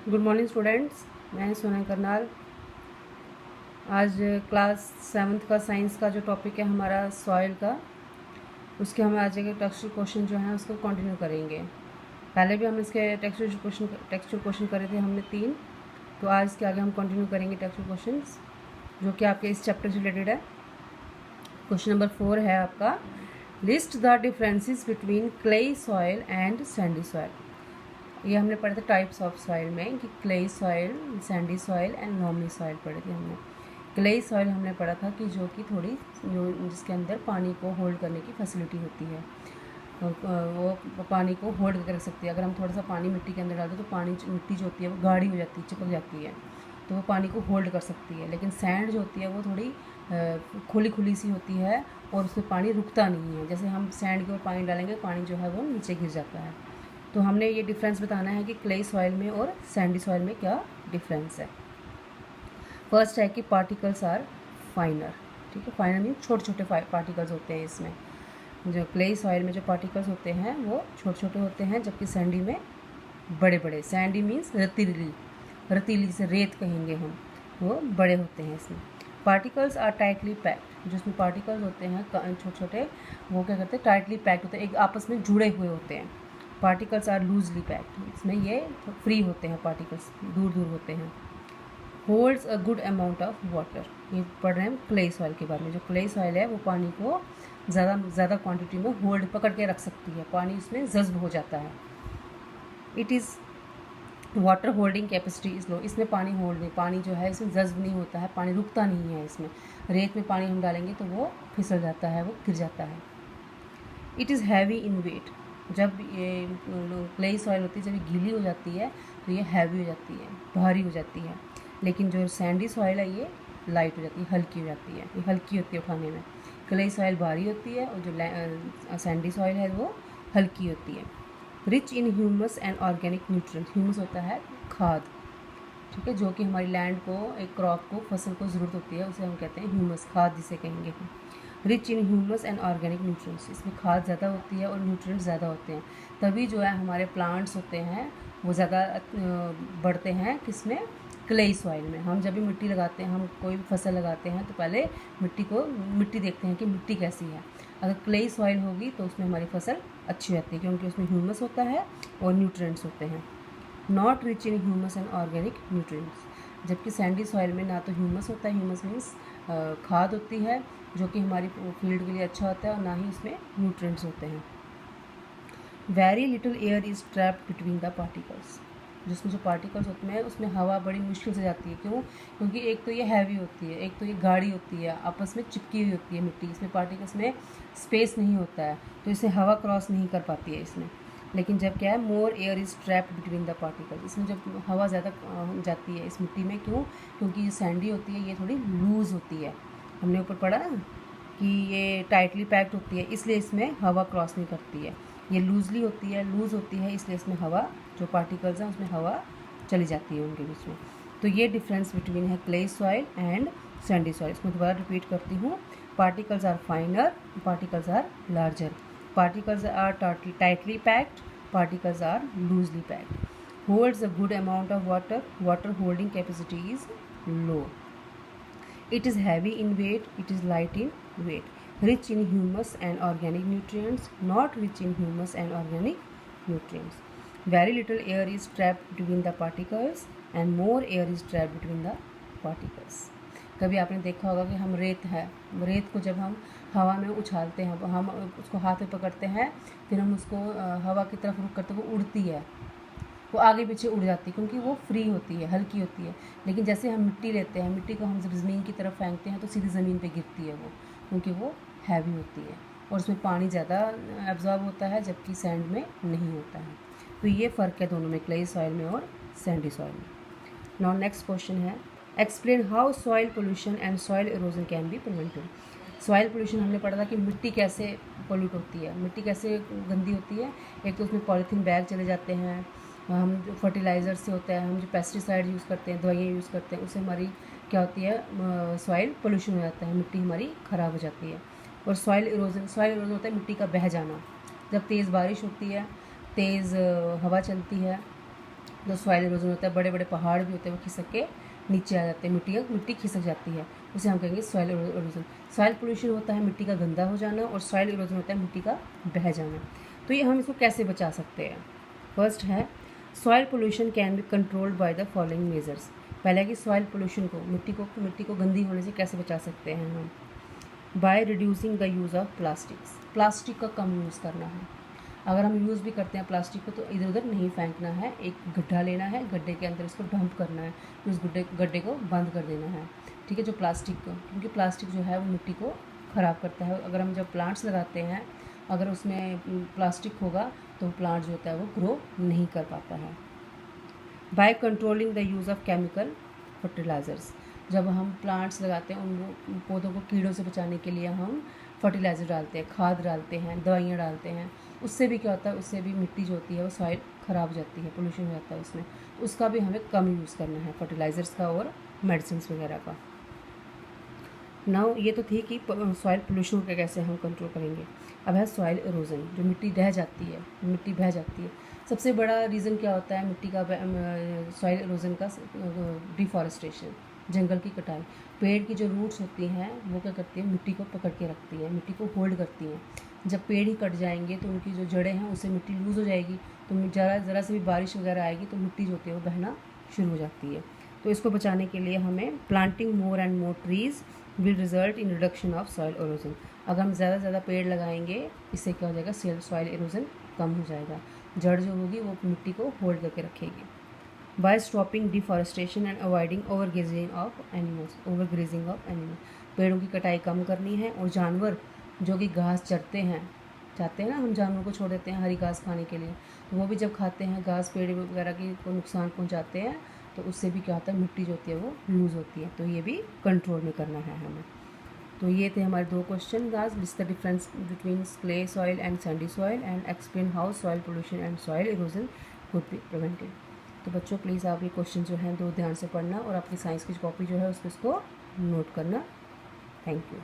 Good morning students, मैं सोनल करनाल। आज class 7th का साइंस का जो टॉपिक है हमारा सॉइल का, उसके हम आज के टेक्सचुअल क्वेश्चन जो हैं उसको कंटिन्यू करेंगे। पहले भी हम इसके टेक्सचुअल क्वेश्चन करे थे हमने 3, तो आज इसके आगे हम कंटिन्यू करेंगे टेक्सचुअल क्वेश्चंस जो कि आपके इस चैप्टर से रिलेटेड है। क्वेश्चन नंबर 4 है आपका, list the differences between clay soil and sandy soil. ये हमने पढ़ा था टाइप्स ऑफ सॉइल में कि clayey soil, Sandy soil and loamy soil पढ़े थे हमने। क्लेई सॉइल हमने पढ़ा था कि जो कि थोड़ी जिसके अंदर पानी को होल्ड करने की फैसिलिटी होती है, वो पानी को होल्ड करके रख सकती है। अगर हम थोड़ा सा पानी मिट्टी के अंदर डालते तो पानी मिट्टी जो होती है वो गाढ़ी हो जाती है, चिपक जाती है, तो वो पानी को होल्ड कर सकती है। लेकिन सैंड जो होती है वो थोड़ी खुली खुली सी होती है और उसमें पानी रुकता नहीं है। जैसे हम सैंड के ऊपर पानी डालेंगे पानी जो है वो नीचे गिर जाता है। तो हमने ये डिफरेंस बताना है कि क्लेई सॉइल में और सैंडी सॉइल में क्या डिफरेंस है। फर्स्ट है कि पार्टिकल्स आर फाइनर। ठीक है, फाइनर मीन छोटे छोटे पार्टिकल्स होते हैं इसमें। जो क्लेई सॉइल में जो पार्टिकल्स होते हैं वो छोटे छोटे होते हैं, जबकि सैंडी में बड़े बड़े। सैंडी मीन्स रतीली, रतीली से रेत कहेंगे हम, वो बड़े होते हैं इसमें। पार्टिकल्स आर टाइटली पैक्ड, जिसमें पार्टिकल्स होते हैं छोटे छोटे, वो क्या करते हैं, टाइटली पैक्ड होते हैं, एक आपस में जुड़े हुए होते हैं। पार्टिकल्स आर लूजली पैक्ड, इसमें ये फ्री होते हैं, पार्टिकल्स दूर दूर होते हैं। Holds a good amount of water, ये पढ़ रहे हैं हम क्लेई सॉइल के बारे में। जो क्लेई सॉइल है वो पानी को ज़्यादा क्वांटिटी में होल्ड पकड़ के रख सकती है, पानी उसमें जज्ब हो जाता है। It is water holding capacity is low, इसमें पानी होल्ड नहीं, पानी जो है इसमें जज्ब नहीं होता है, पानी रुकता नहीं है इसमें। रेत में पानी हम डालेंगे तो वो फिसल जाता है, वो गिर जाता है। It is heavy in weight, जब ये क्लेई सॉइल होती है जब ये गीली हो जाती है तो ये हैवी हो जाती है, भारी हो जाती है। लेकिन जो सैंडी सॉइल है ये लाइट हो जाती है, हल्की हो जाती है, ये हल्की होती है उठाने में। क्लेई सॉइल भारी होती है और जो सैंडी सॉइल है वो हल्की होती है। Rich in humus and organic nutrient, humus होता है खाद, ठीक है, जो कि हमारी लैंड को, एक क्रॉप को, फसल को ज़रूरत होती है, उसे हम कहते हैं ह्यूमस, खाद जिसे कहेंगे हम। Rich in humus and organic nutrients, इसमें खाद ज़्यादा होती है और न्यूट्रिएंट्स ज़्यादा होते हैं, तभी जो है हमारे प्लांट्स होते हैं वो ज़्यादा बढ़ते हैं। किसमें? क्लेई सॉइल में। हम जब भी मिट्टी लगाते हैं, हम कोई भी फसल लगाते हैं तो पहले मिट्टी देखते हैं कि मिट्टी कैसी है। अगर क्लेई सॉइल होगी तो उसमें हमारी फसल अच्छी रहती है, क्योंकि उसमें ह्यूमस होता है और न्यूट्रिएंट्स होते हैं। Not rich in humus and organic nutrients, जबकि सैंडी सॉइल में ना तो ह्यूमस होता है, ह्यूमस मीन्स खाद होती है जो कि हमारी फील्ड के लिए अच्छा होता है, और ना ही उसमें न्यूट्रिएंट्स होते हैं। Very little air is trapped between the particles, जिसमें जो पार्टिकल्स होते हैं उसमें हवा बड़ी मुश्किल से जाती है। क्यों? क्योंकि एक तो ये हैवी होती है, एक तो ये गाढ़ी होती है, आपस में चिपकी हुई होती है मिट्टी, इसमें पार्टिकल्स में स्पेस नहीं होता है, तो इसे हवा क्रॉस नहीं कर पाती है इसमें। लेकिन जब क्या है, मोर air is trapped between the particles, इसमें जब हवा ज़्यादा जाती है इस मिट्टी में। क्यों? क्योंकि ये सैंडी होती है, ये थोड़ी लूज़ होती है, हमने ऊपर पढ़ा ना कि ये टाइटली पैक्ड होती है, इसलिए इसमें हवा क्रॉस नहीं करती है। ये लूज़ली होती है, लूज़ होती है, इसलिए इसमें हवा, जो पार्टिकल्स हैं उसमें हवा चली जाती है उनके बीच में। तो ये डिफरेंस बिटवीन है clay soil and sandy soil. इसमें दोबारा रिपीट करती हूँ, particles are finer, particles are larger, particles are tightly packed, particles are loosely packed, holds a good amount of water, water holding capacity is low, it is heavy in weight, it is light in weight, rich in humus and organic nutrients, not rich in humus and organic nutrients, very little air is trapped between the particles and more air is trapped between the particles। कभी आपने देखा होगा कि हम रेत को जब हम हवा में उछालते हैं, हम उसको हाथ में पकड़ते हैं, फिर हम उसको हवा की तरफ रुख करते, वो उड़ती है, वो आगे पीछे उड़ जाती है, क्योंकि वो फ्री होती है, हल्की होती है। लेकिन जैसे हम मिट्टी लेते हैं, मिट्टी को हम जब ज़मीन की तरफ फेंकते हैं तो सीधी ज़मीन पे गिरती है वो, क्योंकि वो हैवी होती है और उसमें पानी ज़्यादा एब्जॉर्ब होता है, जबकि सैंड में नहीं होता है। तो ये फ़र्क है दोनों में, क्लेई सॉइल में और सैंडी सॉइल में। नाउ नेक्स्ट क्वेश्चन है, explain how soil pollution and soil erosion can be prevented. Soil pollution हमने पढ़ा था कि मिट्टी कैसे पोल्यूट होती है, मिट्टी कैसे गंदी होती है। एक तो उसमें पॉलीथीन बैग चले जाते हैं, हम जो फर्टिलाइज़र से होता है, हम जो पेस्टिसाइड यूज़ करते हैं, दवाइयाँ यूज़ करते हैं, उससे हमारी क्या होती है, सॉइल पोल्यूशन हो जाता है, मिट्टी हमारी ख़राब हो जाती है। और सॉइल इरोजन होता है मिट्टी का बह जाना, जब तेज़ बारिश होती है, तेज़ हवा चलती है, जो सॉइल इरोजन होता है, बड़े बड़े पहाड़ भी होते हैं वो खिसक के नीचे आ जाते हैं, मिट्टी खिसक जाती है, उसे हम कहेंगे सॉइल इरोजन। सॉइल पोल्यूशन होता है मिट्टी का गंदा हो जाना, और सॉइल इरोजन होता है मिट्टी का बह जाना। तो ये हम इसको कैसे बचा सकते हैं? फर्स्ट है soil pollution can be controlled by the following measures. पहले कि सॉइल पोल्यूशन को, मिट्टी को गंदी होने से कैसे बचा सकते हैं हम? By reducing the use of plastics. Plastic का कम यूज़ करना है। अगर हम यूज़ भी करते हैं प्लास्टिक को तो इधर उधर नहीं फेंकना है, एक गड्ढा लेना है, गड्ढे के अंदर इसको डंप करना है, उस गड्ढे को बंद कर देना है, ठीक है, जो प्लास्टिक को, क्योंकि प्लास्टिक जो है वो मिट्टी को ख़राब करता है। अगर हम जब प्लांट्स लगाते हैं, अगर उसमें प्लास्टिक होगा तो प्लांट जो होता है वो ग्रो नहीं कर पाता है। By controlling the use of chemical fertilisers. जब हम प्लांट्स लगाते हैं उन पौधों को कीड़ों से बचाने के लिए हम फर्टिलाइज़र डालते हैं, खाद डालते हैं, दवाइयाँ डालते हैं। उससे भी क्या होता है, उससे भी मिट्टी जो होती है वो सॉइल ख़राब हो जाती है, पोल्यूशन हो जाता है उसमें। तो उसका भी हमें कम यूज़ करना है, फर्टिलाइज़र्स का और मेडिसिन वगैरह का। नाउ ये तो थी कि सॉइल पोल्यूशन को कैसे हम कंट्रोल करेंगे। अब है सॉइल इरोजन, जो मिट्टी ढह जाती है, मिट्टी बह जाती है। सबसे बड़ा रीज़न क्या होता है मिट्टी का सॉइल इरोजन का? डिफॉरेस्टेशन, जंगल की कटाई। पेड़ की जो रूट्स होती हैं वो क्या करती है, मिट्टी को पकड़ के रखती है, मिट्टी को होल्ड करती हैं। जब पेड़ ही कट जाएंगे तो उनकी जो जड़ें हैं उससे मिट्टी लूज़ हो जाएगी, तो ज़रा से भी बारिश वगैरह आएगी तो मिट्टी जो होती है वो बहना शुरू हो जाती है। तो इसको बचाने के लिए हमें planting more and more trees will result in reduction of soil erosion. अगर हम ज़्यादा से ज़्यादा पेड़ लगाएंगे इससे क्या हो जाएगा, सॉइल इरोजन कम हो जाएगा, जड़ जो होगी वो मिट्टी को होल्ड करके रखेगी। By stopping deforestation and avoiding overgrazing of animals. पेड़ों की कटाई कम करनी है, और जानवर जो कि घास चाहते हैं ना, हम जानवरों को छोड़ देते हैं हरी घास खाने के लिए, तो वो भी जब खाते हैं घास, पेड़ वगैरह की को नुकसान पहुंचाते हैं, तो उससे भी क्या होता है, मिट्टी जो होती है वो लूज़ होती है। तो ये भी कंट्रोल में करना है हमें। तो ये थे हमारे 2 question guys. List the difference between clay soil and sandy soil and explain how soil pollution and soil erosion could be prevented. तो बच्चों प्लीज़ आप ये क्वेश्चन जो हैं 2 ध्यान से पढ़ना, और आपकी साइंस की कॉपी जो है उसको नोट करना। Thank you.